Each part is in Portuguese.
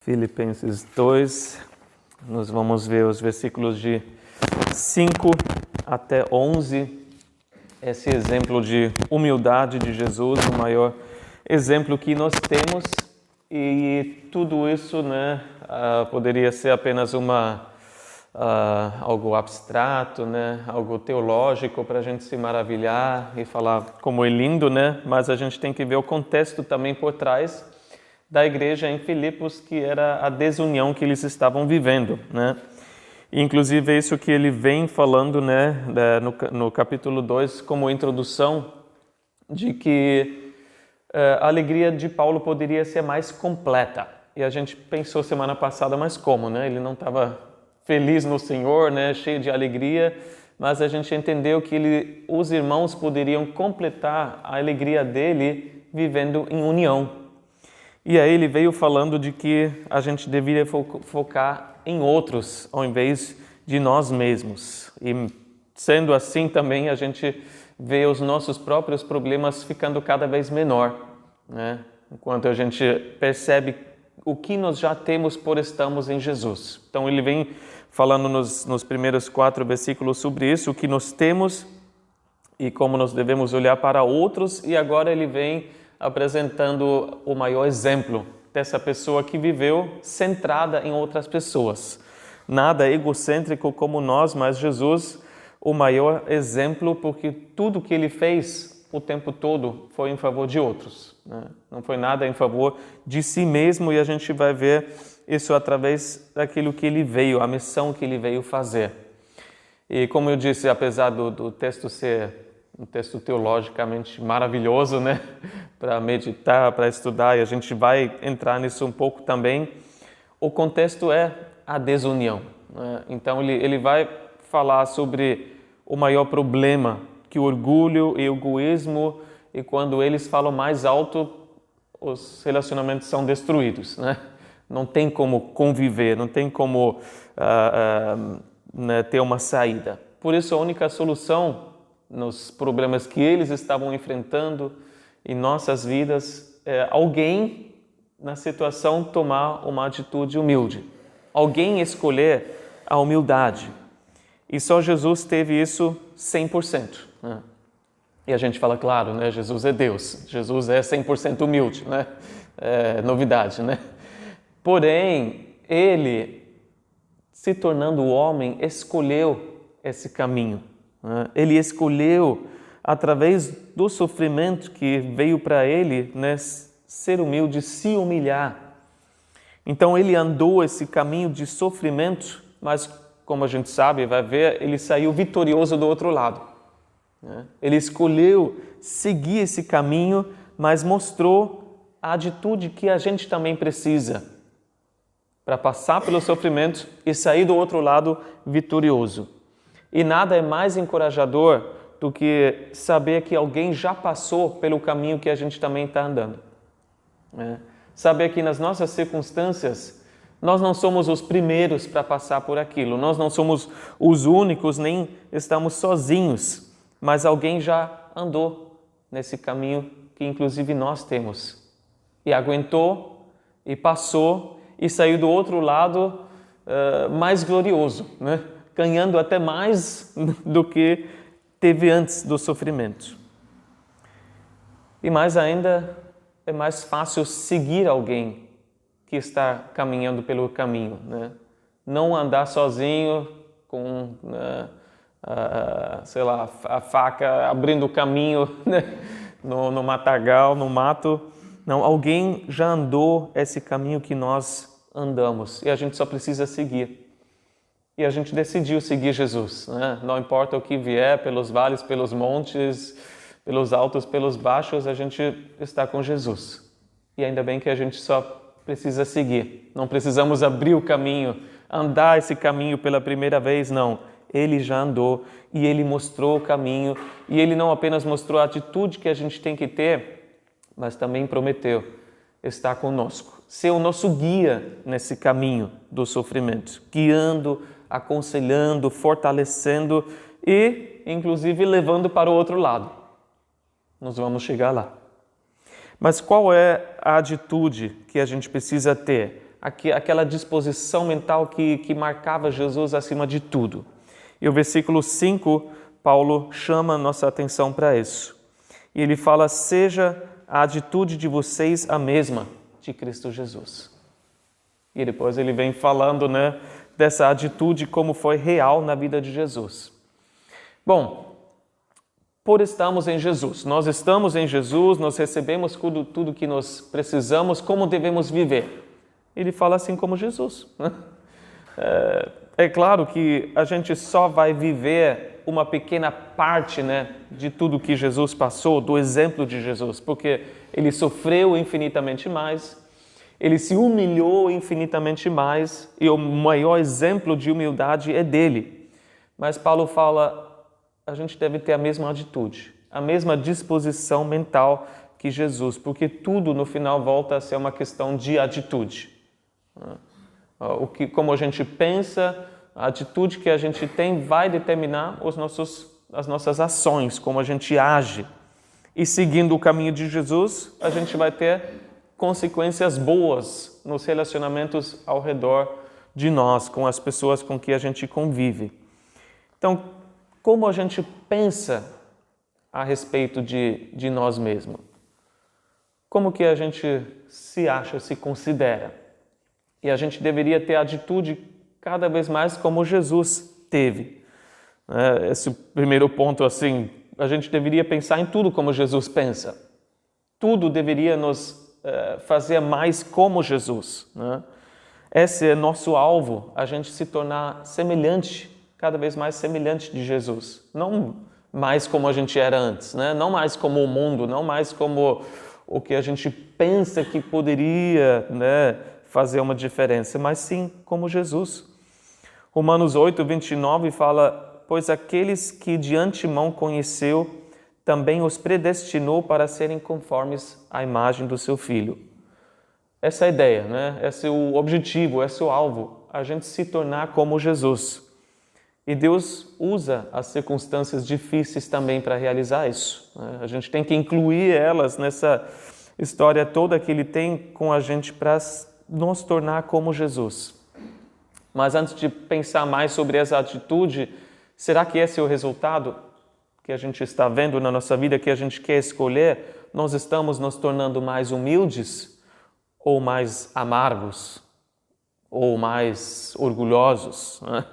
Filipenses 2, nós vamos ver os versículos de 5 até 11, esse exemplo de humildade de Jesus, o maior exemplo que nós temos, e tudo isso, poderia ser apenas algo abstrato, algo teológico para a gente se maravilhar e falar como é lindo, mas a gente tem que ver o contexto também por trás da igreja em Filipos, que era a desunião que eles estavam vivendo, Inclusive é isso que ele vem falando, no capítulo 2, como introdução, de que a alegria de Paulo poderia ser mais completa. E a gente pensou semana passada, mas como, Ele não estava feliz no Senhor, cheio de alegria, mas a gente entendeu que os irmãos poderiam completar a alegria dele vivendo em união. E aí ele veio falando de que a gente deveria focar em outros, ao invés de nós mesmos. E sendo assim também, a gente vê os nossos próprios problemas ficando cada vez menor, enquanto a gente percebe o que nós já temos por estarmos em Jesus. Então ele vem falando nos primeiros 4 versículos sobre isso, o que nós temos e como nós devemos olhar para outros, e agora ele vem apresentando o maior exemplo dessa pessoa que viveu centrada em outras pessoas. Nada egocêntrico como nós, mas Jesus, o maior exemplo, porque tudo que ele fez o tempo todo foi em favor de outros. Não foi nada em favor de si mesmo, e a gente vai ver isso através daquilo que ele veio, a missão que ele veio fazer. E como eu disse, apesar do texto ser um texto teologicamente maravilhoso, para meditar, para estudar, e a gente vai entrar nisso um pouco também, o contexto é a desunião. Então ele vai falar sobre o maior problema, que o orgulho e o egoísmo, e quando eles falam mais alto, os relacionamentos são destruídos. Não tem como conviver, não tem como ter uma saída. Por isso a única solução nos problemas que eles estavam enfrentando em nossas vidas, alguém na situação tomar uma atitude humilde, alguém escolher a humildade. E só Jesus teve isso 100%. E a gente fala, claro, Jesus é Deus, Jesus é 100% humilde, é novidade, Porém, ele, se tornando homem, escolheu esse caminho. Ele escolheu, através do sofrimento que veio para ele, ser humilde, se humilhar. Então ele andou esse caminho de sofrimento, mas como a gente sabe, vai ver, ele saiu vitorioso do outro lado. Ele escolheu seguir esse caminho, mas mostrou a atitude que a gente também precisa para passar pelo sofrimento e sair do outro lado vitorioso. E nada é mais encorajador do que saber que alguém já passou pelo caminho que a gente também está andando. Saber que nas nossas circunstâncias, nós não somos os primeiros para passar por aquilo, nós não somos os únicos, nem estamos sozinhos, mas alguém já andou nesse caminho que inclusive nós temos. E aguentou, e passou, e saiu do outro lado mais glorioso, ganhando até mais do que teve antes do sofrimento. E mais ainda, é mais fácil seguir alguém que está caminhando pelo caminho. Não andar sozinho com, a faca abrindo o caminho no matagal, no mato. Não, alguém já andou esse caminho que nós andamos e a gente só precisa seguir. E a gente decidiu seguir Jesus. Não importa o que vier, pelos vales, pelos montes, pelos altos, pelos baixos, a gente está com Jesus. E ainda bem que a gente só precisa seguir. Não precisamos abrir o caminho, andar esse caminho pela primeira vez, não. Ele já andou e ele mostrou o caminho. E ele não apenas mostrou a atitude que a gente tem que ter, mas também prometeu estar conosco. Ser o nosso guia nesse caminho do sofrimento, guiando, aconselhando, fortalecendo e, inclusive, levando para o outro lado. Nós vamos chegar lá. Mas qual é a atitude que a gente precisa ter? aquela disposição mental que marcava Jesus acima de tudo. E o versículo 5, Paulo chama nossa atenção para isso. E ele fala, seja a atitude de vocês a mesma de Cristo Jesus. E depois ele vem falando, né, dessa atitude como foi real na vida de Jesus. Bom, por estarmos em Jesus, nós estamos em Jesus, nós recebemos tudo que nós precisamos, como devemos viver? Ele fala assim como Jesus. É claro que a gente só vai viver uma pequena parte, né, de tudo que Jesus passou, do exemplo de Jesus, porque ele sofreu infinitamente mais, ele se humilhou infinitamente mais, e o maior exemplo de humildade é dele. Mas Paulo fala, a gente deve ter a mesma atitude, a mesma disposição mental que Jesus, porque tudo no final volta a ser uma questão de atitude. Como a gente pensa, a atitude que a gente tem vai determinar as nossas ações, como a gente age. E seguindo o caminho de Jesus, a gente vai ter consequências boas nos relacionamentos ao redor de nós, com as pessoas com que a gente convive. Então, como a gente pensa a respeito de nós mesmos? Como que a gente se acha, se considera? E a gente deveria ter a atitude cada vez mais como Jesus teve. Esse primeiro ponto, assim, a gente deveria pensar em tudo como Jesus pensa. Tudo deveria nos fazer mais como Jesus. Né? Esse é nosso alvo, a gente se tornar semelhante, cada vez mais semelhante de Jesus. Não mais como a gente era antes, né? Não mais como o mundo, não mais como o que a gente pensa que poderia, né, fazer uma diferença, mas sim como Jesus. Romanos 8, 29 fala, pois aqueles que de antemão conheceu, também os predestinou para serem conformes à imagem do seu Filho. Essa é a ideia, né? Esse é o objetivo, esse é o alvo, a gente se tornar como Jesus. E Deus usa as circunstâncias difíceis também para realizar isso. A gente tem que incluir elas nessa história toda que Ele tem com a gente para nos tornar como Jesus. Mas antes de pensar mais sobre essa atitude, será que esse é o resultado que a gente está vendo na nossa vida, que a gente quer escolher? Nós estamos nos tornando mais humildes ou mais amargos ou mais orgulhosos, né?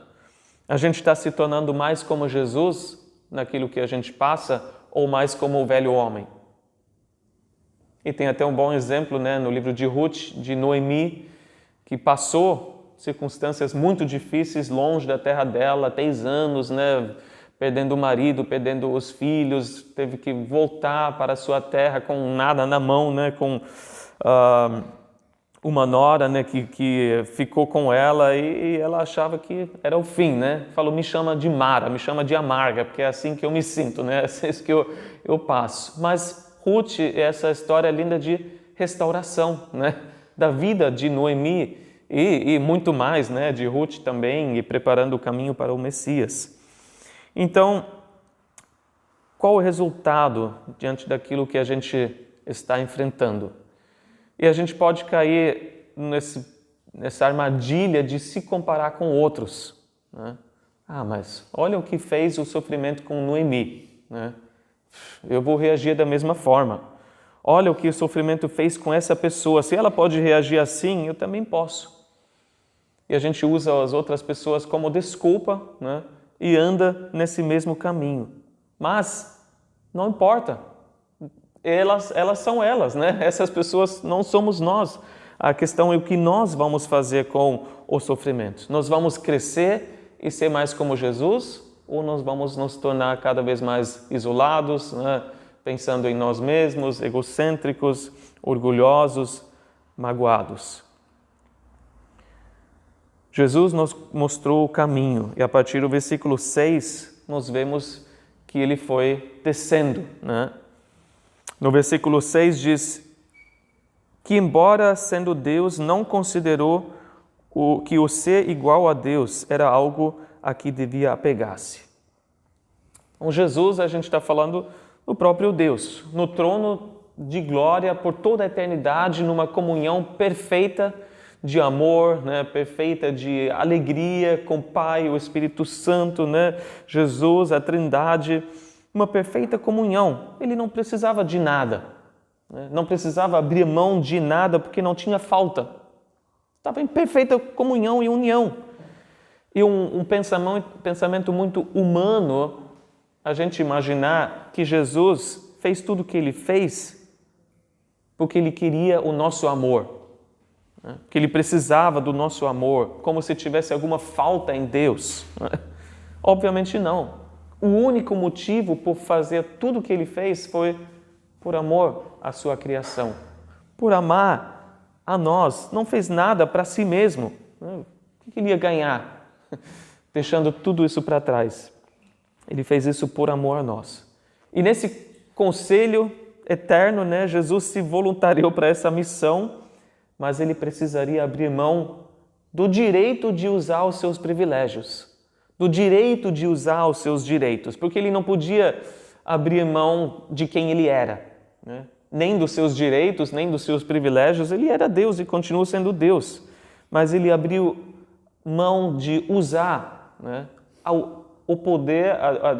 A gente está se tornando mais como Jesus naquilo que a gente passa ou mais como o velho homem? E tem até um bom exemplo, né, no livro de Ruth, de Noemi, que passou circunstâncias muito difíceis longe da terra dela, 10 anos, né, perdendo o marido, perdendo os filhos, teve que voltar para a sua terra com nada na mão, né, com uma nora, né, que ficou com ela e ela achava que era o fim, né? Falou, me chama de Mara, me chama de amarga, porque é assim que eu me sinto, né? É isso que eu passo. Mas Ruth é essa história linda de restauração, né? Da vida de Noemi e muito mais, né? De Ruth também, e preparando o caminho para o Messias. Então, qual o resultado diante daquilo que a gente está enfrentando? E a gente pode cair nessa armadilha de se comparar com outros, né? Mas olha o que fez o sofrimento com Noemi, né? Eu vou reagir da mesma forma. Olha o que o sofrimento fez com essa pessoa. Se ela pode reagir assim, eu também posso. E a gente usa as outras pessoas como desculpa, né? E anda nesse mesmo caminho. Mas não importa. Elas são elas, né? Essas pessoas não somos nós. A questão é o que nós vamos fazer com o sofrimento. Nós vamos crescer e ser mais como Jesus, ou nós vamos nos tornar cada vez mais isolados, né? Pensando em nós mesmos, egocêntricos, orgulhosos, magoados. Jesus nos mostrou o caminho e a partir do versículo 6 nós vemos que ele foi descendo, né? No versículo 6 diz que, embora sendo Deus, não considerou que o ser igual a Deus era algo a que devia apegar-se. Com Jesus, a gente está falando do próprio Deus, no trono de glória por toda a eternidade, numa comunhão perfeita, de amor, né? Perfeita de alegria com o Pai, o Espírito Santo, né? Jesus, a Trindade, uma perfeita comunhão. Ele não precisava de nada, né? Não precisava abrir mão de nada porque não tinha falta. Estava em perfeita comunhão e união. E um pensamento muito humano, a gente imaginar que Jesus fez tudo o que Ele fez porque Ele queria o nosso amor, né? Que Ele precisava do nosso amor, como se tivesse alguma falta em Deus, né? Obviamente não. O único motivo por fazer tudo o que Ele fez foi por amor à sua criação, por amar a nós. Não fez nada para si mesmo, né? O que Ele ia ganhar deixando tudo isso para trás? Ele fez isso por amor a nós. E nesse conselho eterno, né, Jesus se voluntariou para essa missão, mas Ele precisaria abrir mão do direito de usar os seus privilégios, do direito de usar os seus direitos, porque Ele não podia abrir mão de quem Ele era, né? Nem dos seus direitos, nem dos seus privilégios. Ele era Deus e continua sendo Deus, mas Ele abriu mão de usar, né, o poder,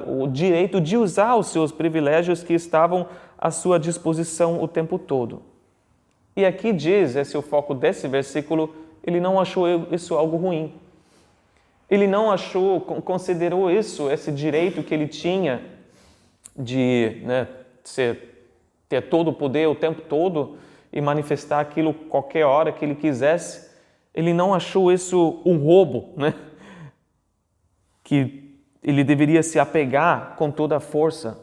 o direito de usar os seus privilégios que estavam à sua disposição o tempo todo. E aqui diz, esse é o foco desse versículo, Ele não achou isso algo ruim. Ele não achou, considerou isso, esse direito que Ele tinha de, né, ter todo o poder o tempo todo e manifestar aquilo qualquer hora que Ele quisesse. Ele não achou isso um roubo, né? Que Ele deveria se apegar com toda a força,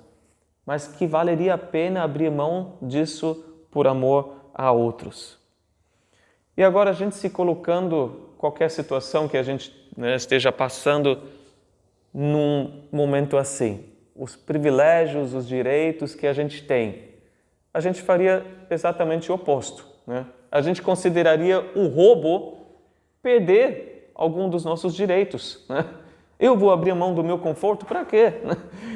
mas que valeria a pena abrir mão disso por amor a outros. E agora a gente se colocando, qualquer situação que a gente, né, esteja passando num momento assim, os privilégios, os direitos que a gente tem, a gente faria exatamente o oposto, né? A gente consideraria um roubo perder algum dos nossos direitos, né? Eu vou abrir mão do meu conforto para quê?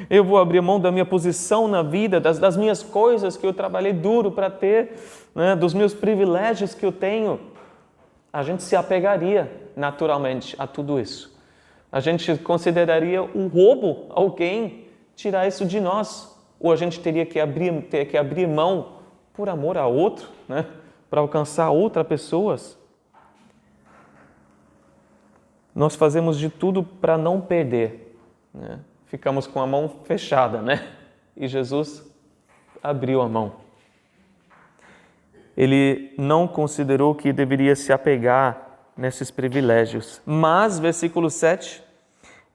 Eu vou abrir mão da minha posição na vida, das minhas coisas que eu trabalhei duro para ter, né? Dos meus privilégios que eu tenho. A gente se apegaria naturalmente a tudo isso. A gente consideraria um roubo alguém tirar isso de nós. Ou a gente teria que abrir mão por amor a outro, né? Para alcançar outras pessoas. Nós fazemos de tudo para não perder, né? Ficamos com a mão fechada, né? E Jesus abriu a mão. Ele não considerou que deveria se apegar nesses privilégios. Mas, versículo 7,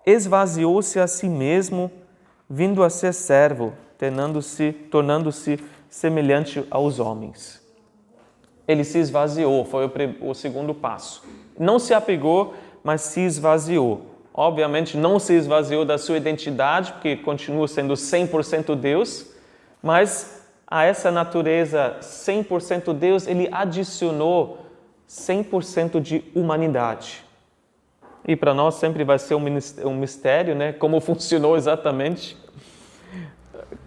esvaziou-se a si mesmo, vindo a ser servo, tornando-se semelhante aos homens. Ele se esvaziou, foi o segundo passo. Não se apegou, mas se esvaziou. Obviamente não se esvaziou da sua identidade, porque continua sendo 100% Deus, mas a essa natureza 100% Deus, Ele adicionou 100% de humanidade. E para nós sempre vai ser um mistério, né? Como funcionou exatamente.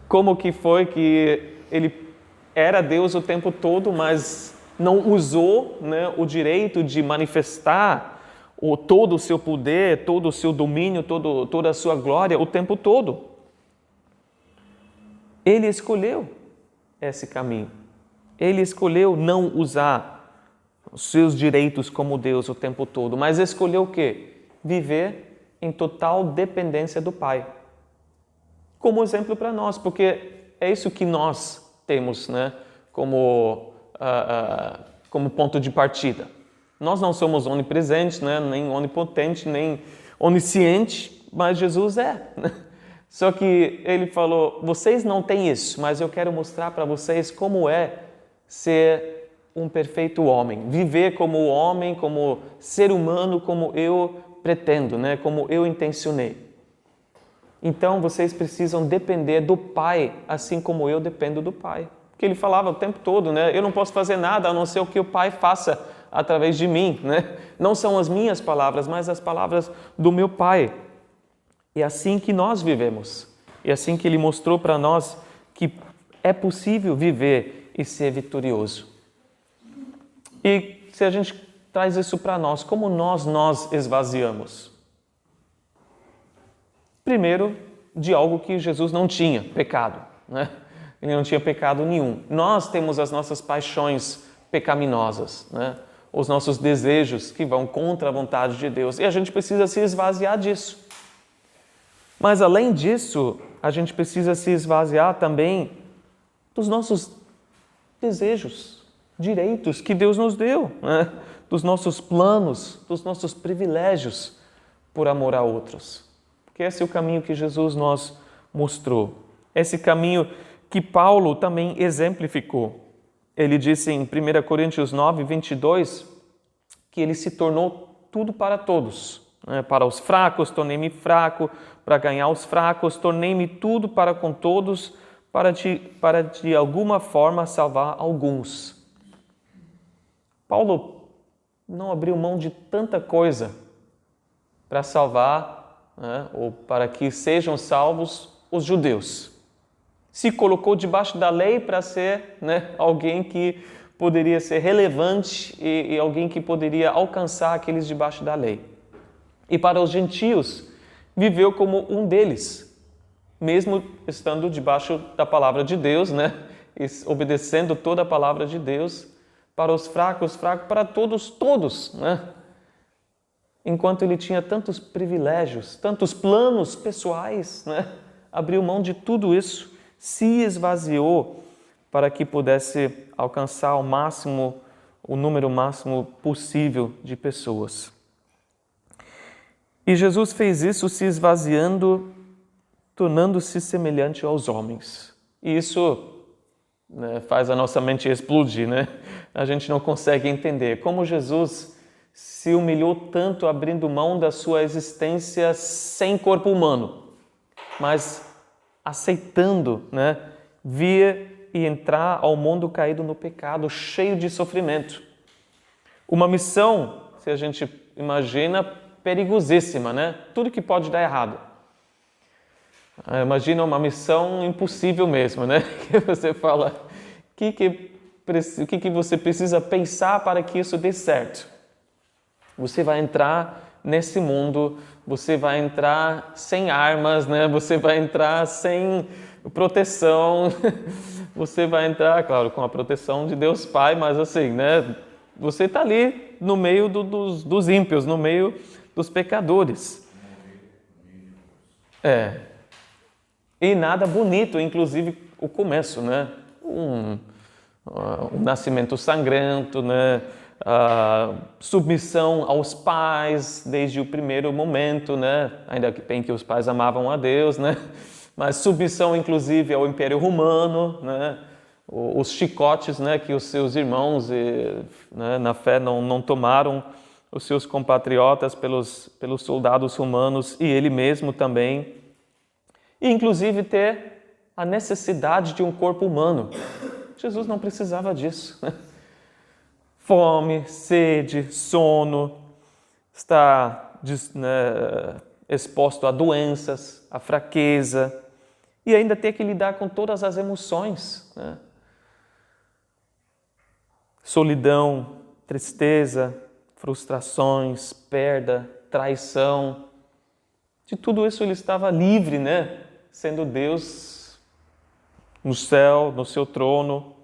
Como que foi que Ele era Deus o tempo todo, mas não usou, né, o direito de manifestar todo o seu poder, todo o seu domínio, toda a sua glória o tempo todo. Ele escolheu esse caminho. Ele escolheu não usar os seus direitos como Deus o tempo todo, mas escolheu o quê? Viver em total dependência do Pai. Como exemplo para nós, porque é isso que nós temos, né, como ponto de partida. Nós não somos onipresentes, né, nem onipotente, nem onisciente, mas Jesus é. Só que Ele falou, vocês não têm isso, mas eu quero mostrar para vocês como é ser um perfeito homem, viver como homem, como ser humano, como eu pretendo, né, como eu intencionei. Então vocês precisam depender do Pai, assim como eu dependo do Pai. Porque Ele falava o tempo todo, né, eu não posso fazer nada a não ser o que o Pai faça através de mim, né? Não são as minhas palavras, mas as palavras do meu Pai. E assim que nós vivemos. E assim que Ele mostrou para nós que é possível viver e ser vitorioso. E se a gente traz isso para nós. Como nós esvaziamos? Primeiro, de algo que Jesus não tinha, pecado, né? Ele não tinha pecado nenhum. Nós temos as nossas paixões pecaminosas, né? Os nossos desejos que vão contra a vontade de Deus. E a gente precisa se esvaziar disso. Mas além disso, a gente precisa se esvaziar também dos nossos desejos, direitos que Deus nos deu, né? Dos nossos planos, dos nossos privilégios por amor a outros. Porque esse é o caminho que Jesus nos mostrou. Esse caminho que Paulo também exemplificou. Ele disse em 1 Coríntios 9, 22, que ele se tornou tudo para todos. Para os fracos, tornei-me fraco, para ganhar os fracos, tornei-me tudo para com todos, para de alguma forma salvar alguns. Paulo não abriu mão de tanta coisa para salvar, né, ou para que sejam salvos os judeus. Se colocou debaixo da lei para ser, né, alguém que poderia ser relevante e alguém que poderia alcançar aqueles debaixo da lei. E para os gentios, viveu como um deles, mesmo estando debaixo da palavra de Deus, né, obedecendo toda a palavra de Deus. Para os fracos, para todos, né? Enquanto ele tinha tantos privilégios, tantos planos pessoais, né? Abriu mão de tudo isso, se esvaziou para que pudesse alcançar o número máximo possível de pessoas. E Jesus fez isso se esvaziando, tornando-se semelhante aos homens. E isso, né, faz a nossa mente explodir, né? A gente não consegue entender como Jesus se humilhou tanto abrindo mão da sua existência sem corpo humano, mas aceitando, né, vir e entrar ao mundo caído no pecado, cheio de sofrimento. Uma missão, se a gente imagina, perigosíssima, né? Tudo que pode dar errado. Imagina uma missão impossível mesmo, né? Que você fala, o que você precisa pensar para que isso dê certo? Você vai entrar nesse mundo, você vai entrar sem armas, né? Você vai entrar sem proteção, você vai entrar, claro, com a proteção de Deus Pai, mas assim, né? Você está ali no meio dos ímpios, no meio dos pecadores. E nada bonito, inclusive o começo, né? Um nascimento sangrento, né? Submissão aos pais desde o primeiro momento, né? Ainda bem que os pais amavam a Deus, né? Mas submissão, inclusive, ao Império Romano, né? Os chicotes, né, que os seus irmãos, né, na fé não tomaram, os seus compatriotas pelos soldados romanos e ele mesmo também. E, inclusive, ter a necessidade de um corpo humano. Jesus não precisava disso. Fome, sede, sono, está, né, exposto a doenças, a fraqueza, e ainda ter que lidar com todas as emoções, né? Solidão, tristeza, frustrações, perda, traição. De tudo isso ele estava livre, né? Sendo Deus no céu, no seu trono.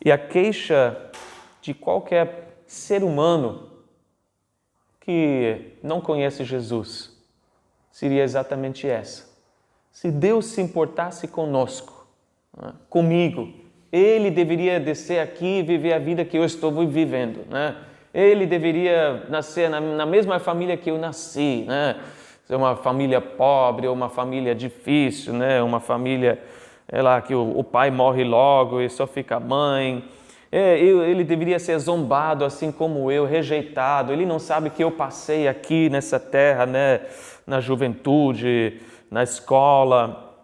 E a queixa de qualquer ser humano que não conhece Jesus seria exatamente essa. Se Deus se importasse conosco, né, comigo, Ele deveria descer aqui e viver a vida que eu estou vivendo, né? Ele deveria nascer na mesma família que eu nasci, né? Ser uma família pobre ou uma família difícil, né? Uma família, lá, que o pai morre logo e só fica a mãe. Ele deveria ser zombado assim como eu, rejeitado. Ele não sabe que eu passei aqui nessa terra, né? Na juventude, na escola.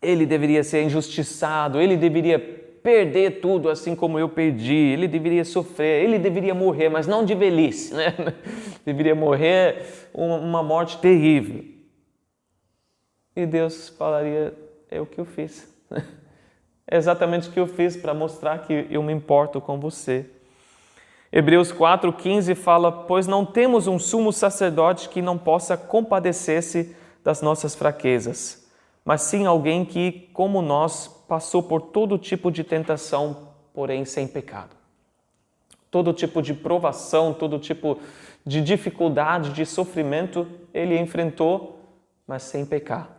Ele deveria ser injustiçado, ele deveria perder tudo assim como eu perdi, ele deveria sofrer, ele deveria morrer, mas não de velhice, né? Deveria morrer uma morte terrível. E Deus falaria, é o que eu fiz. É exatamente o que eu fiz para mostrar que eu me importo com você. Hebreus 4,15 fala: pois não temos um sumo sacerdote que não possa compadecer-se das nossas fraquezas, mas sim alguém que, como nós, passou por todo tipo de tentação, porém sem pecado. Todo tipo de provação, todo tipo de dificuldade, de sofrimento, ele enfrentou, mas sem pecar.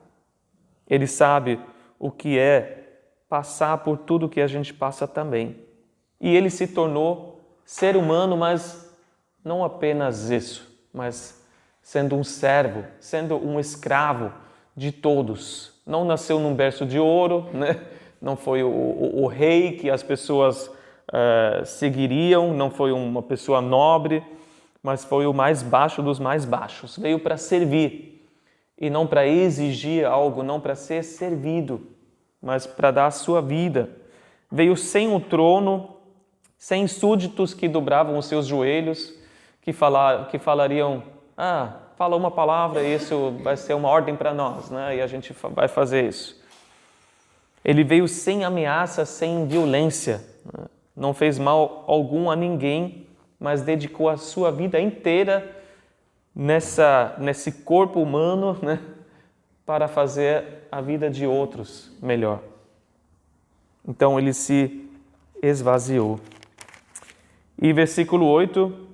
Ele sabe o que é passar por tudo que a gente passa também. E ele se tornou ser humano, mas não apenas isso, mas sendo um servo, sendo um escravo de todos. Não nasceu num berço de ouro, né? Não foi o rei que as pessoas seguiriam, não foi uma pessoa nobre, mas foi o mais baixo dos mais baixos. Veio para servir e não para exigir algo, não para ser servido, mas para dar a sua vida. Veio sem o trono, sem súditos que dobravam os seus joelhos, que falariam: fala uma palavra e isso vai ser uma ordem para nós, né? E a gente vai fazer isso. Ele veio sem ameaça, sem violência, né? Não fez mal algum a ninguém, mas dedicou a sua vida inteira nesse corpo humano, né? Para fazer a vida de outros melhor. Então ele se esvaziou. E versículo 8,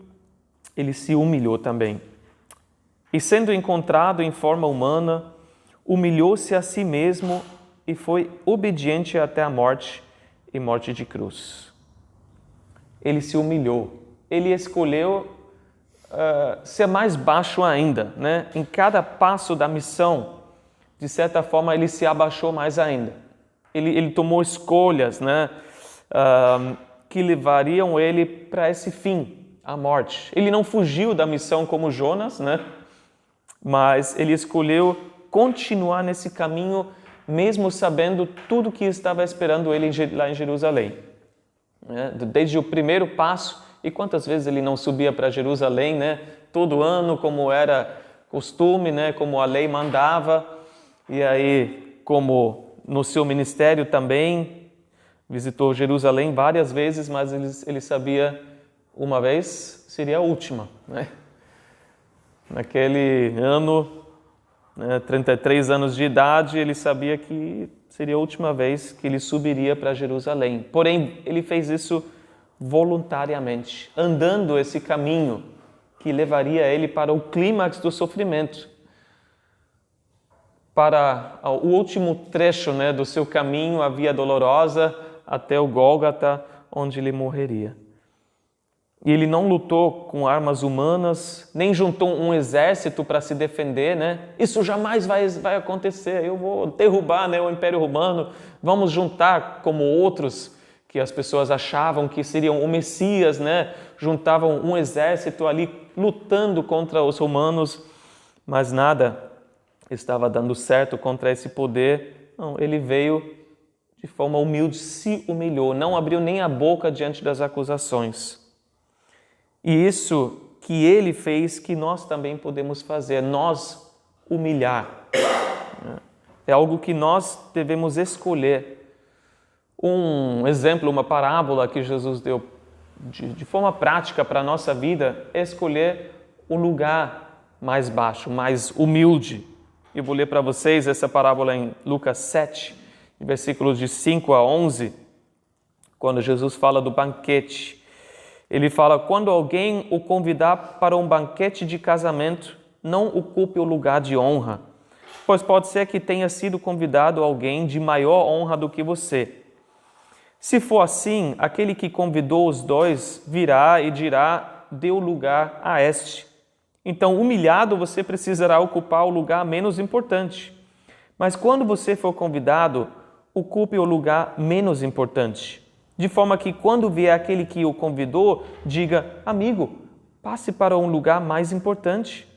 ele se humilhou também. E sendo encontrado em forma humana, humilhou-se a si mesmo e foi obediente até a morte e morte de cruz. Ele se humilhou. Ele escolheu ser mais baixo ainda, né? Em cada passo da missão, de certa forma, ele se abaixou mais ainda. Ele tomou escolhas, né? Que levariam ele para esse fim, a morte. Ele não fugiu da missão como Jonas, né? Mas ele escolheu continuar nesse caminho, mesmo sabendo tudo que estava esperando ele lá em Jerusalém. Desde o primeiro passo, e quantas vezes ele não subia para Jerusalém, né? Todo ano, como era costume, né? Como a lei mandava, e aí, como no seu ministério também, visitou Jerusalém várias vezes, mas ele sabia uma vez seria a última, né? Naquele ano, 33 anos de idade, ele sabia que seria a última vez que ele subiria para Jerusalém. Porém, ele fez isso voluntariamente, andando esse caminho que levaria ele para o clímax do sofrimento, para o último trecho, né, do seu caminho, a via dolorosa, até o Gólgota, onde ele morreria. E ele não lutou com armas humanas, nem juntou um exército para se defender, né? Isso jamais vai acontecer, eu vou derrubar, né, o Império Romano, vamos juntar como outros que as pessoas achavam que seriam o Messias, né? Juntavam um exército ali lutando contra os romanos, mas nada estava dando certo contra esse poder. Não, ele veio de forma humilde, se humilhou, não abriu nem a boca diante das acusações. E isso que ele fez, que nós também podemos fazer, nós humilhar. É algo que nós devemos escolher. Um exemplo, uma parábola que Jesus deu de forma prática para a nossa vida é escolher o lugar mais baixo, mais humilde. Eu vou ler para vocês essa parábola em Lucas 7, versículos de 5 a 11, quando Jesus fala do banquete. Ele fala: quando alguém o convidar para um banquete de casamento, não ocupe o lugar de honra, pois pode ser que tenha sido convidado alguém de maior honra do que você. Se for assim, aquele que convidou os dois virá e dirá: dê o lugar a este. Então, humilhado, você precisará ocupar o lugar menos importante. Mas quando você for convidado, ocupe o lugar menos importante. De forma que quando vier aquele que o convidou, diga: amigo, passe para um lugar mais importante.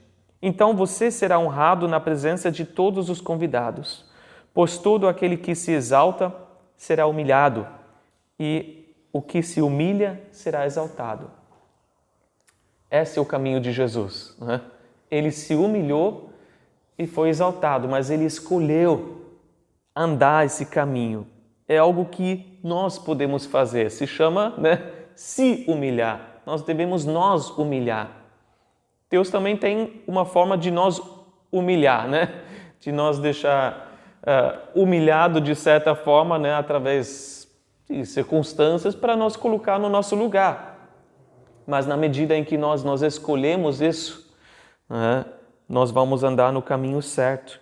Então você será honrado na presença de todos os convidados, pois todo aquele que se exalta será humilhado, e o que se humilha será exaltado. Esse é o caminho de Jesus, né? Ele se humilhou e foi exaltado, mas ele escolheu andar esse caminho. É algo que nós podemos fazer, se chama, se humilhar. nós devemos nos humilhar. Deus também tem uma forma de nos humilhar, né? De nos deixar humilhado de certa forma, né? Através de circunstâncias para nos colocar no nosso lugar. Mas na medida em que nós escolhemos isso, né? Nós vamos andar no caminho certo.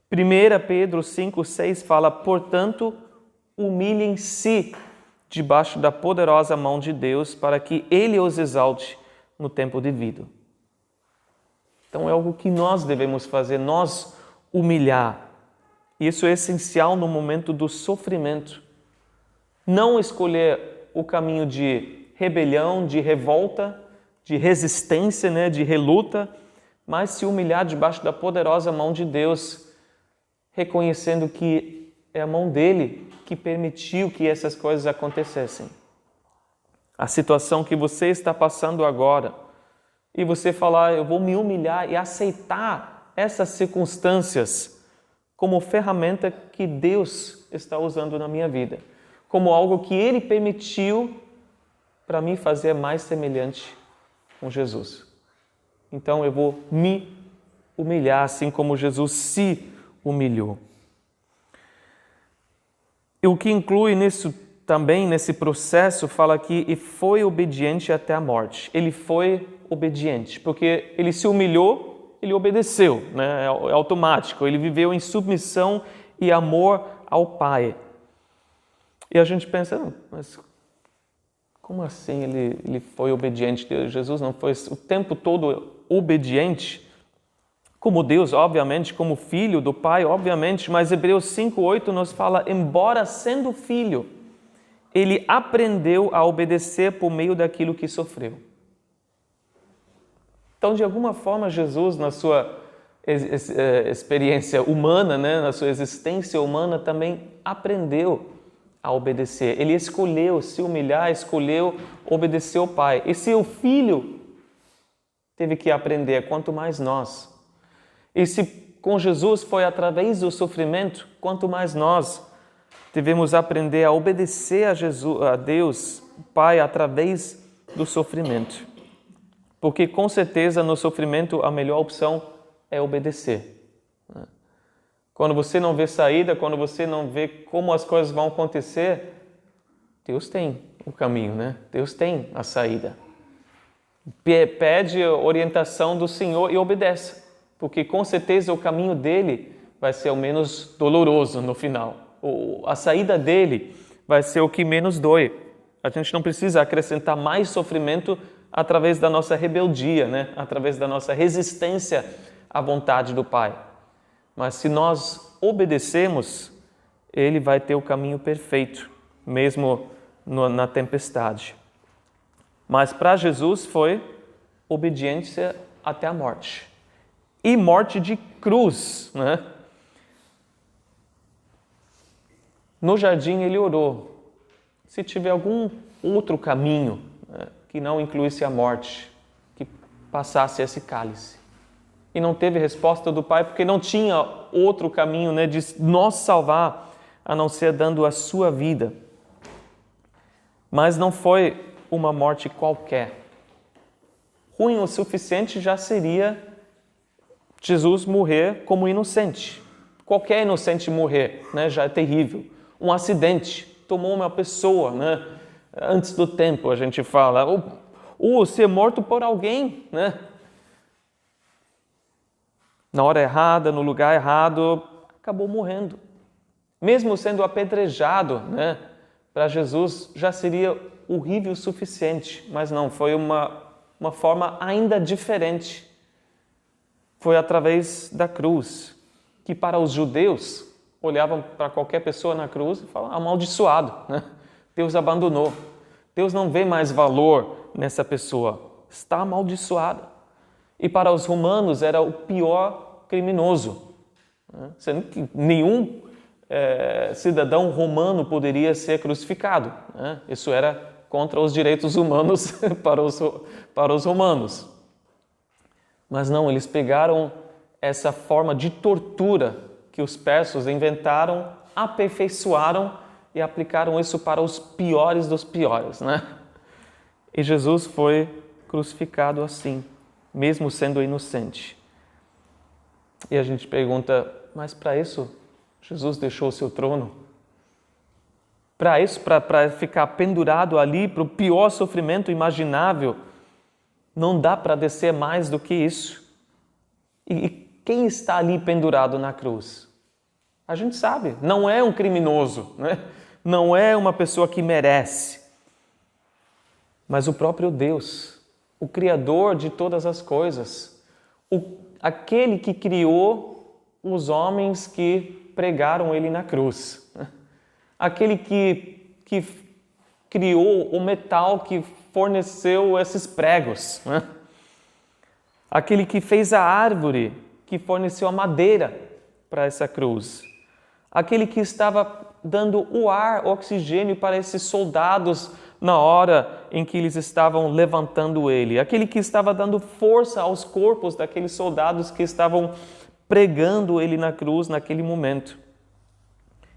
1 Pedro 5,6 fala, portanto, humilhem-se debaixo da poderosa mão de Deus para que Ele os exalte no tempo devido. Então é algo que nós devemos fazer, nós humilhar. Isso é essencial no momento do sofrimento. Não escolher o caminho de rebelião, de revolta, de resistência, né, de reluta, mas se humilhar debaixo da poderosa mão de Deus, reconhecendo que é a mão dele que permitiu que essas coisas acontecessem. A situação que você está passando agora, e você falar, eu vou me humilhar e aceitar essas circunstâncias como ferramenta que Deus está usando na minha vida, como algo que Ele permitiu para me fazer mais semelhante com Jesus. Então eu vou me humilhar assim como Jesus se humilhou. E o que inclui nisso também, nesse processo, fala aqui, e foi obediente até a morte. Ele foi obediente, porque ele se humilhou, ele obedeceu, né? É automático. Ele viveu em submissão e amor ao Pai. E a gente pensa, mas como assim ele foi obediente? Jesus não foi o tempo todo obediente? Como Deus, obviamente, como filho do Pai, obviamente, mas Hebreus 5,8 nos fala, embora sendo filho, ele aprendeu a obedecer por meio daquilo que sofreu. Então, de alguma forma, Jesus, na sua experiência humana, né, na sua existência humana, também aprendeu a obedecer. Ele escolheu se humilhar, escolheu obedecer ao Pai. E se o Filho teve que aprender, quanto mais nós. E se com Jesus foi através do sofrimento, quanto mais nós devemos aprender a obedecer a Deus, Pai, através do sofrimento. Porque com certeza no sofrimento a melhor opção é obedecer. Quando você não vê saída, quando você não vê como as coisas vão acontecer, Deus tem o caminho, né? Deus tem a saída. Pede a orientação do Senhor e obedece, porque com certeza o caminho dele vai ser o menos doloroso no final. A saída dele vai ser o que menos dói. A gente não precisa acrescentar mais sofrimento através da nossa rebeldia, né? Através da nossa resistência à vontade do Pai. Mas se nós obedecemos, ele vai ter o caminho perfeito, mesmo na tempestade. Mas para Jesus foi obediência até a morte. E morte de cruz, né? No jardim ele orou, se tiver algum outro caminho, né, que não incluísse a morte, que passasse esse cálice. E não teve resposta do Pai, porque não tinha outro caminho, né, de nos salvar, a não ser dando a sua vida. Mas não foi uma morte qualquer. Ruim o suficiente já seria Jesus morrer como inocente. Qualquer inocente morrer, né, já é terrível. Um acidente, tomou uma pessoa, né, antes do tempo, a gente fala. Ou ser morto por alguém, né? Na hora errada, no lugar errado, acabou morrendo. Mesmo sendo apedrejado, né, para Jesus já seria horrível o suficiente, mas não, foi uma forma ainda diferente. Foi através da cruz, que para os judeus olhavam para qualquer pessoa na cruz e falavam, amaldiçoado, né? Deus abandonou. Deus não vê mais valor nessa pessoa, está amaldiçoada. E para os romanos era o pior criminoso, né? Sendo que nenhum cidadão romano poderia ser crucificado, né? Isso era contra os direitos humanos para os romanos. Mas não, eles pegaram essa forma de tortura que os persas inventaram, aperfeiçoaram e aplicaram isso para os piores dos piores, né? E Jesus foi crucificado assim, mesmo sendo inocente. E a gente pergunta, mas para isso Jesus deixou o seu trono? Para isso, para ficar pendurado ali, para o pior sofrimento imaginável, não dá para descer mais do que isso. E quem está ali pendurado na cruz? A gente sabe, não é um criminoso, né? Não é uma pessoa que merece, mas o próprio Deus, o Criador de todas as coisas, aquele que criou os homens que pregaram Ele na cruz, aquele que criou o metal que forneceu esses pregos, aquele que fez a árvore que forneceu a madeira para essa cruz, aquele que estava dando o ar, o oxigênio para esses soldados na hora em que eles estavam levantando ele, aquele que estava dando força aos corpos daqueles soldados que estavam pregando ele na cruz naquele momento.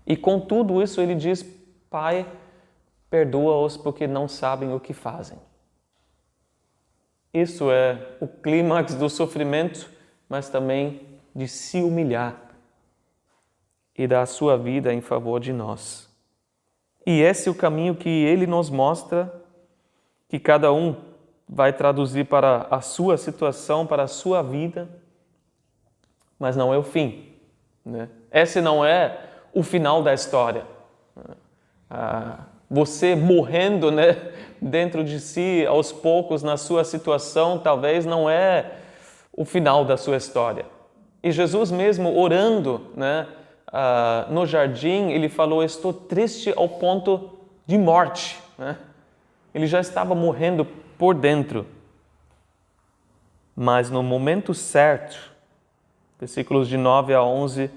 E com tudo isso ele diz, Pai, perdoa-os porque não sabem o que fazem. Isso é o clímax do sofrimento, mas também de se humilhar e dar a sua vida em favor de nós. E esse é o caminho que Ele nos mostra, que cada um vai traduzir para a sua situação, para a sua vida, mas não é o fim, né? Esse não é o final da história. Você morrendo, né, dentro de si, aos poucos, na sua situação, talvez não é o final da sua história. E Jesus mesmo orando, né, no jardim, ele falou, estou triste ao ponto de morte, né? Ele já estava morrendo por dentro. Mas no momento certo, versículos de 9 a 11,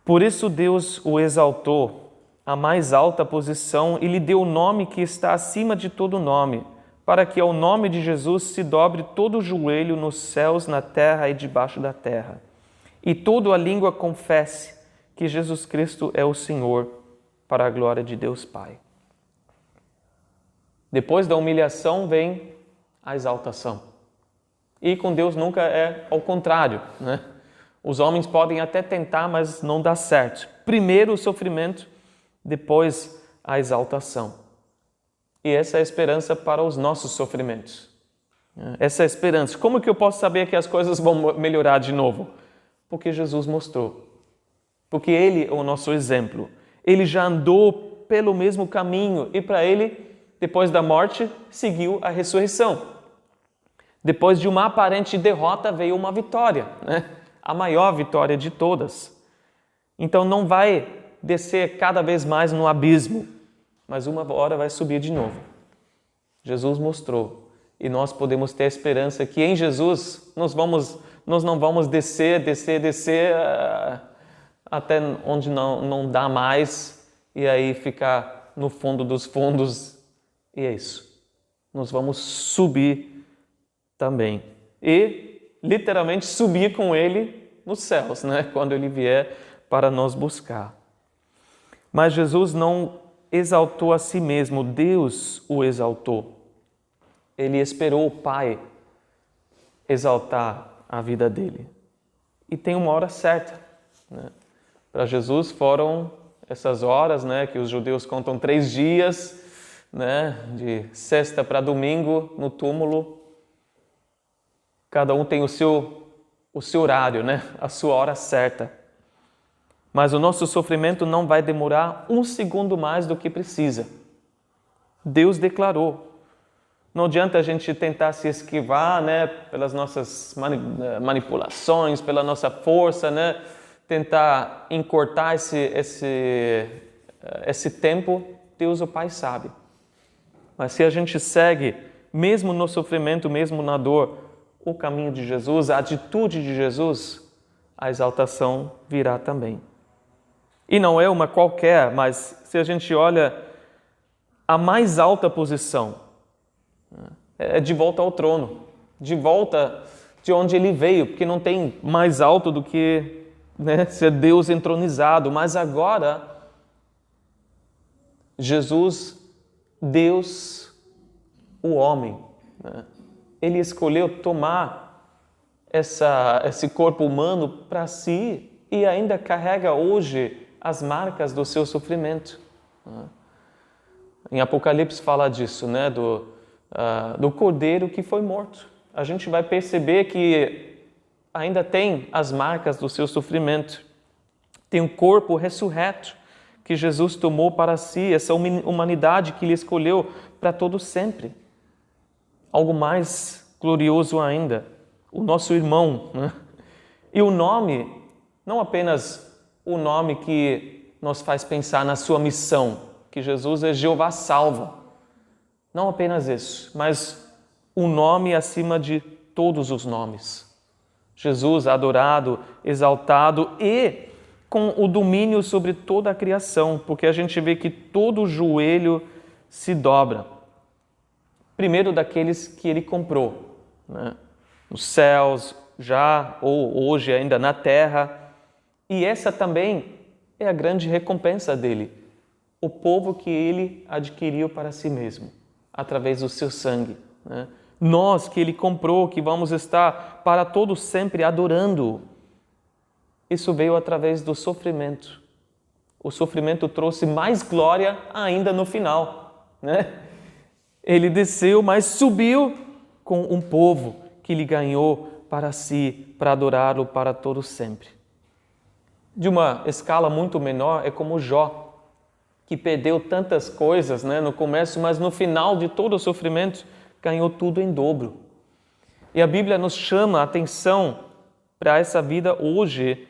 por isso Deus o exaltou à mais alta posição e lhe deu o nome que está acima de todo nome, para que ao nome de Jesus se dobre todo o joelho nos céus, na terra e debaixo da terra, e toda a língua confesse que Jesus Cristo é o Senhor, para a glória de Deus Pai. Depois da humilhação vem a exaltação. E com Deus nunca é ao contrário, né? Os homens podem até tentar, mas não dá certo. Primeiro o sofrimento, depois a exaltação. E essa é a esperança para os nossos sofrimentos. Essa é a esperança. Como que eu posso saber que as coisas vão melhorar de novo? Porque Jesus mostrou. Porque Ele é o nosso exemplo. Ele já andou pelo mesmo caminho e para Ele, depois da morte, seguiu a ressurreição. Depois de uma aparente derrota veio uma vitória, né? A maior vitória de todas. Então não vai descer cada vez mais no abismo, mas uma hora vai subir de novo. Jesus mostrou e nós podemos ter a esperança que em Jesus nós não vamos descer até onde não dá mais e aí ficar no fundo dos fundos. E é isso. Nós vamos subir também. E literalmente subir com Ele nos céus, né? Quando Ele vier para nos buscar. Mas Jesus não exaltou a si mesmo, Deus o exaltou. Ele esperou o Pai exaltar a vida dele. E tem uma hora certa, né? Para Jesus foram essas horas, né, que os judeus contam 3 dias, né, de sexta para domingo no túmulo. Cada um tem o seu horário, né, a sua hora certa. Mas o nosso sofrimento não vai demorar 1 segundo mais do que precisa. Deus declarou. Não adianta a gente tentar se esquivar, né, pelas nossas manipulações, pela nossa força, né, tentar encurtar esse tempo. Deus, o Pai, sabe. Mas se a gente segue, mesmo no sofrimento, mesmo na dor, o caminho de Jesus, a atitude de Jesus, a exaltação virá também. E não é uma qualquer, mas se a gente olha a mais alta posição, é de volta ao trono, de volta de onde ele veio, porque não tem mais alto do que, né, ser Deus entronizado. Mas agora, Jesus, Deus, o homem, né? Ele escolheu tomar esse corpo humano para si e ainda carrega hoje as marcas do seu sofrimento, né? Em Apocalipse fala disso, né? Do cordeiro que foi morto. A gente vai perceber que ainda tem as marcas do seu sofrimento. Tem um corpo ressurreto que Jesus tomou para si, essa humanidade que Ele escolheu para todo sempre. Algo mais glorioso ainda, o nosso irmão, né? E o nome, não apenas o nome que nos faz pensar na sua missão, que Jesus é Jeová salva. Não apenas isso, mas o nome acima de todos os nomes. Jesus adorado, exaltado e com o domínio sobre toda a criação, porque a gente vê que todo joelho se dobra. Primeiro daqueles que Ele comprou, né? Nos céus, já ou hoje ainda na terra. E essa também é a grande recompensa dele, o povo que Ele adquiriu para si mesmo, através do seu sangue, né? Nós que Ele comprou, que vamos estar para todo sempre adorando. Isso veio através do sofrimento. O sofrimento trouxe mais glória ainda no final, né? Ele desceu, mas subiu com um povo que Ele ganhou para si, para adorá-lo para todo sempre. De uma escala muito menor, é como Jó, que perdeu tantas coisas, né, no começo, mas no final de todo o sofrimento, ganhou tudo em dobro. E a Bíblia nos chama a atenção para essa vida hoje,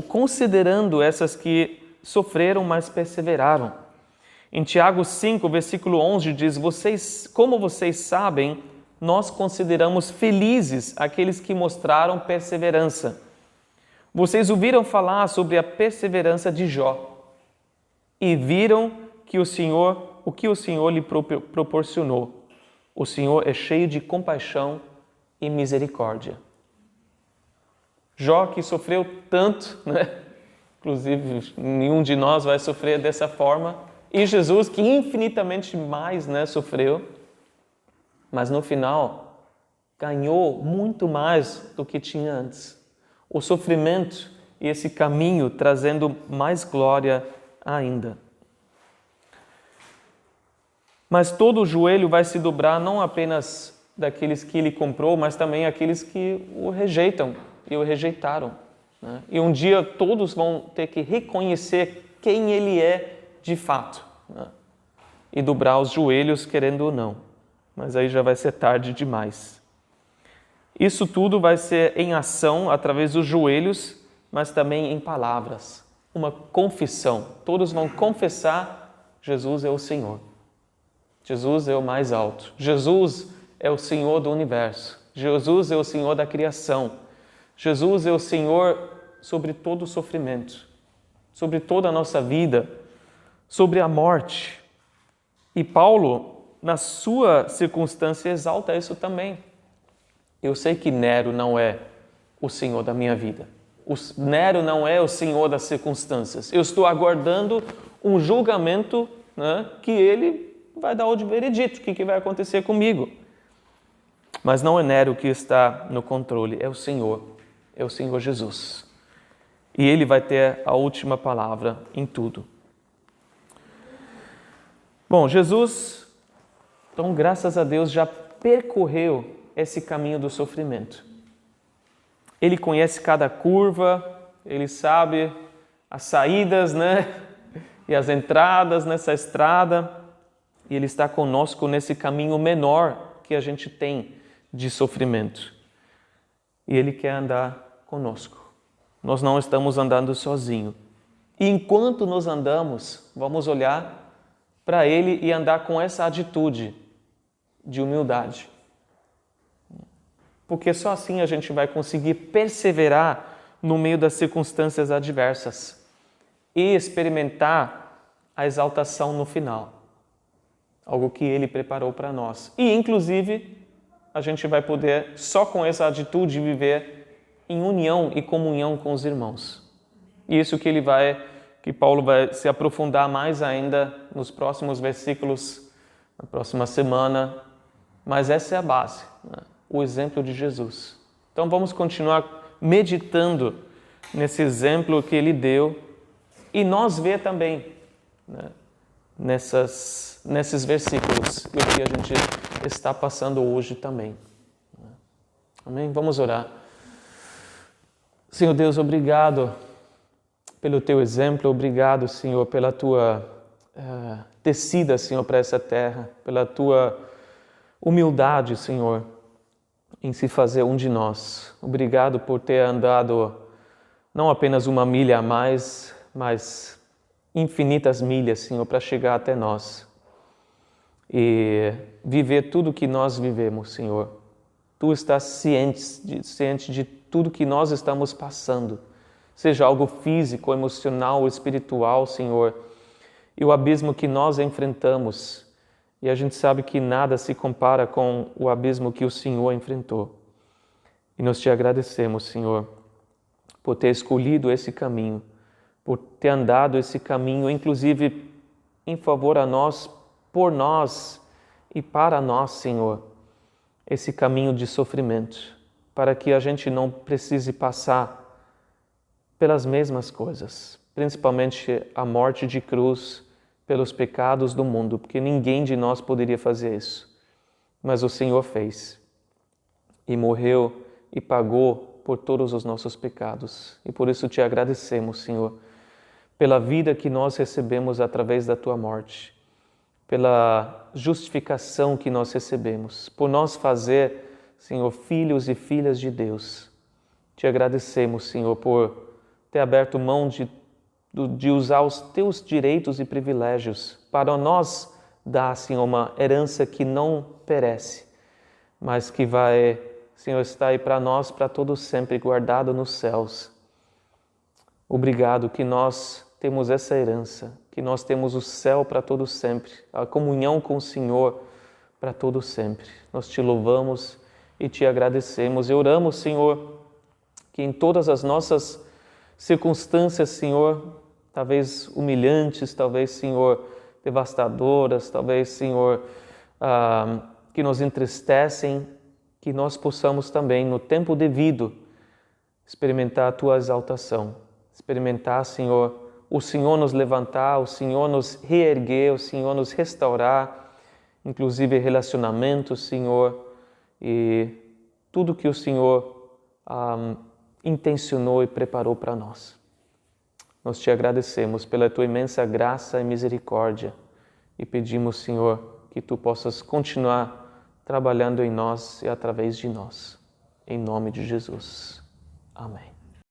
considerando essas que sofreram, mas perseveraram. Em Tiago 5, versículo 11, diz: como vocês sabem, nós consideramos felizes aqueles que mostraram perseverança. Vocês ouviram falar sobre a perseverança de Jó e viram que o que o Senhor lhe proporcionou. O Senhor é cheio de compaixão e misericórdia. Jó, que sofreu tanto, né? Inclusive nenhum de nós vai sofrer dessa forma, e Jesus, que infinitamente mais, né, sofreu, mas no final ganhou muito mais do que tinha antes. O sofrimento e esse caminho trazendo mais glória ainda. Mas todo o joelho vai se dobrar não apenas daqueles que Ele comprou, mas também aqueles que o rejeitam e o rejeitaram, né? E um dia todos vão ter que reconhecer quem Ele é de fato, né? E dobrar os joelhos, querendo ou não. Mas aí já vai ser tarde demais. Isso tudo vai ser em ação, através dos joelhos, mas também em palavras. Uma confissão. Todos vão confessar: Jesus é o Senhor. Jesus é o mais alto. Jesus é o Senhor do universo. Jesus é o Senhor da criação. Jesus é o Senhor sobre todo o sofrimento, sobre toda a nossa vida, sobre a morte. E Paulo, na sua circunstância, exalta isso também. Eu sei que Nero não é o Senhor da minha vida. Nero não é o Senhor das circunstâncias. Eu estou aguardando um julgamento, né, que ele vai dar o veredito, o que vai acontecer comigo. Mas não é Nero que está no controle, é o Senhor Jesus. E Ele vai ter a última palavra em tudo. Bom, Jesus, então, graças a Deus, já percorreu esse caminho do sofrimento. Ele conhece cada curva, Ele sabe as saídas, né, e as entradas nessa estrada, e Ele está conosco nesse caminho menor que a gente tem de sofrimento. E Ele quer andar conosco. Nós não estamos andando sozinhos. E enquanto nós andamos, vamos olhar para Ele e andar com essa atitude de humildade. Porque só assim a gente vai conseguir perseverar no meio das circunstâncias adversas e experimentar a exaltação no final. Algo que Ele preparou para nós. E, inclusive, a gente vai poder, só com essa atitude, viver em união e comunhão com os irmãos. E isso que Paulo vai se aprofundar mais ainda nos próximos versículos, na próxima semana, Mas essa é a base, né? O exemplo de Jesus. Então vamos continuar meditando nesse exemplo que ele deu e nós ver também, né, nesses versículos o que a gente está passando hoje também. Amém? Vamos orar. Senhor Deus, obrigado pelo teu exemplo, obrigado, Senhor, pela tua descida, Senhor, para essa terra, pela tua humildade, Senhor, em se fazer um de nós. Obrigado por ter andado não apenas uma milha a mais, mas infinitas milhas, Senhor, para chegar até nós e viver tudo que nós vivemos, Senhor. Tu estás ciente de tudo que nós estamos passando, seja algo físico, emocional, espiritual, Senhor, e o abismo que nós enfrentamos. E a gente sabe que nada se compara com o abismo que o Senhor enfrentou. E nós te agradecemos, Senhor, por ter escolhido esse caminho, por ter andado esse caminho, inclusive em favor a nós, por nós e para nós, Senhor, esse caminho de sofrimento, para que a gente não precise passar pelas mesmas coisas, principalmente a morte de cruz, pelos pecados do mundo, porque ninguém de nós poderia fazer isso. Mas o Senhor fez e morreu e pagou por todos os nossos pecados. E por isso te agradecemos, Senhor, pela vida que nós recebemos através da tua morte, pela justificação que nós recebemos, por nós fazer, Senhor, filhos e filhas de Deus. Te agradecemos, Senhor, por ter aberto mão de usar os teus direitos e privilégios para nós dar, Senhor, uma herança que não perece, mas que vai, Senhor, estar aí para nós, para todo sempre, guardado nos céus. Obrigado que nós temos essa herança, que nós temos o céu para todo sempre, a comunhão com o Senhor para todo sempre. Nós te louvamos e te agradecemos e oramos, Senhor, que em todas as nossas circunstâncias, Senhor, talvez humilhantes, talvez, Senhor, devastadoras, talvez, Senhor, que nos entristecem, que nós possamos também, no tempo devido, experimentar a Tua exaltação, experimentar, Senhor, o Senhor nos levantar, o Senhor nos reerguer, o Senhor nos restaurar, inclusive relacionamentos, Senhor, e tudo que o Senhor intencionou e preparou para nós. Nós te agradecemos pela tua imensa graça e misericórdia e pedimos, Senhor, que tu possas continuar trabalhando em nós e através de nós. Em nome de Jesus. Amém.